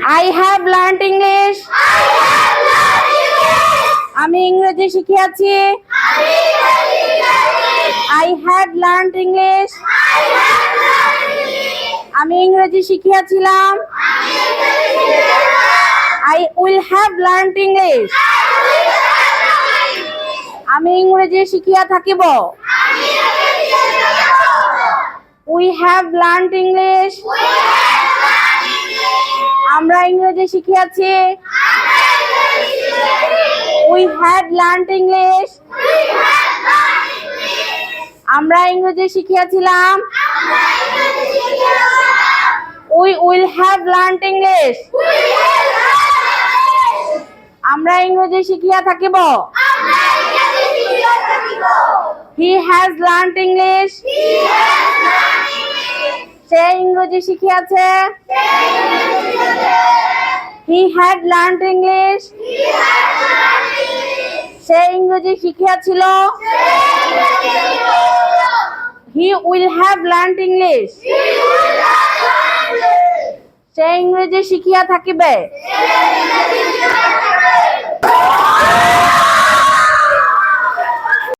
I have learned English. আমি ইংরেজি শিখিয়াছি। I had learned English. আমি ইংরেজি শিখিয়াছিলাম। I will have learned English. আমি ইংরেজি শিখিয়া থাকিব। We have learned English. আমরা ইংরেজি শিখিয়াছি। We had learned English. আমরা ইংরেজি শিখিয়াছিলাম। We will have learned English. আমরা ইংরেজি শিখিয়া থাকিব। He has learned English. সে ইংরেজি শিখিয়াছে। He had learned English. সে ইংরেজি শিখিয়াছিল। He will have learned English. সে ইংরেজি শিখিয়া থাকিবে।